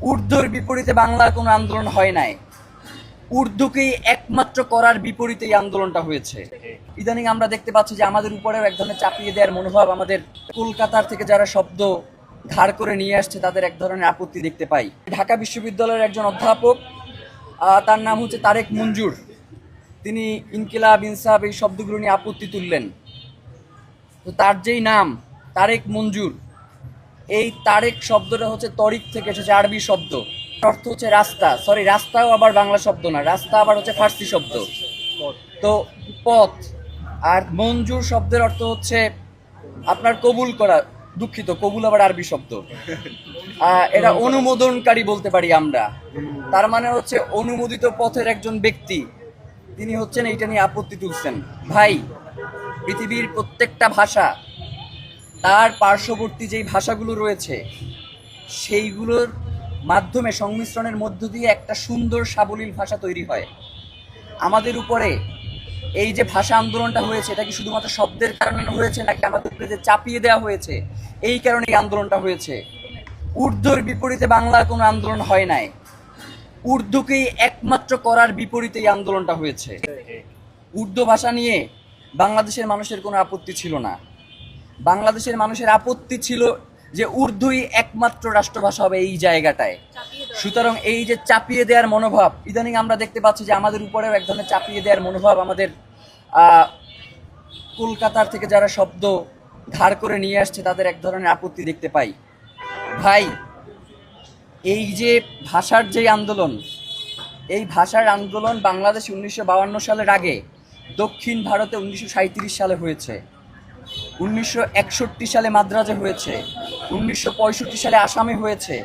উর্দুর বিপরীতে বাংলার কোনো আন্দোলন হয় নাই। উর্দুকেই একমাত্র করার বিপরীতে এই আন্দোলনটা হয়েছে। ইদানিং আমরা দেখতে পাচ্ছি যে আমাদের উপরেও এক ধরনের চাপিয়ে দেওয়ার মনোভাব, আমাদের কলকাতার থেকে যারা শব্দ ধার করে নিয়ে আসছে তাদের এক ধরনের আপত্তি দেখতে পাই। ঢাকা বিশ্ববিদ্যালয়ের একজন অধ্যাপক, তার নাম হচ্ছে তারেক মঞ্জুর, তিনি ইনকিলাব, ইনসাফ এই শব্দগুলো নিয়ে আপত্তি তুললেন। তো তার যেই নাম তারেক মঞ্জুর, এই তারেক শব্দটা হচ্ছে তরিক থেকে এসেছে, আরবি শব্দ, অর্থ হচ্ছে রাস্তা। সরি, রাস্তাও আবার বাংলা শব্দ না, রাস্তা আবার হচ্ছে ফার্সি শব্দ, তো পথ। আর মঞ্জুর শব্দের অর্থ হচ্ছে আপনার কবুল করা, দুঃখিত, কবুল আবার আরবি শব্দ, এটা অনুমোদনকারী বলতে পারি আমরা। তার মানে হচ্ছে অনুমোদিত পথের একজন ব্যক্তি, তিনি হচ্ছেন এইটা নিয়ে আপত্তি তুলছেন। ভাই, পৃথিবীর প্রত্যেকটা ভাষা, তার পার্শ্ববর্তী যেই ভাষাগুলো রয়েছে সেইগুলোর মাধ্যমে সংমিশ্রণের মধ্য দিয়ে একটা সুন্দর সাবলীল ভাষা তৈরি হয়। আমাদের উপরে এই যে ভাষা আন্দোলনটা হয়েছে, এটা কি শুধুমাত্র শব্দের কারণে হয়েছে, নাকি আমাদের উপরে যে চাপিয়ে দেওয়া হয়েছে এই কারণে এই আন্দোলনটা হয়েছে? উর্দুর বিপরীতে বাংলার কোনো আন্দোলন হয় নাই। উর্দুকেই একমাত্র করার বিপরীতে এই আন্দোলনটা হয়েছে। উর্দু ভাষা নিয়ে বাংলাদেশের মানুষের কোনো আপত্তি ছিল না। বাংলাদেশের মানুষের আপত্তি ছিল যে উর্দুই একমাত্র রাষ্ট্রভাষা হবে এই জায়গাটায়। সুতরাং এই যে চাপিয়ে দেওয়ার মনোভাব, ইদানিং আমরা দেখতে পাচ্ছি যে আমাদের উপরেও এক ধরনের চাপিয়ে দেওয়ার মনোভাব, আমাদের কলকাতার থেকে যারা শব্দ ধার করে নিয়ে আসছে তাদের এক ধরনের আপত্তি দেখতে পাই। ভাই, এই যে ভাষার যে আন্দোলন, এই ভাষার আন্দোলন বাংলাদেশে 1952 সালের আগে দক্ষিণ ভারতে 1937 সালে হয়েছে, 1961 সালে মাদ্রাজে হয়েছে, 1965 সালে আসামে হয়েছে।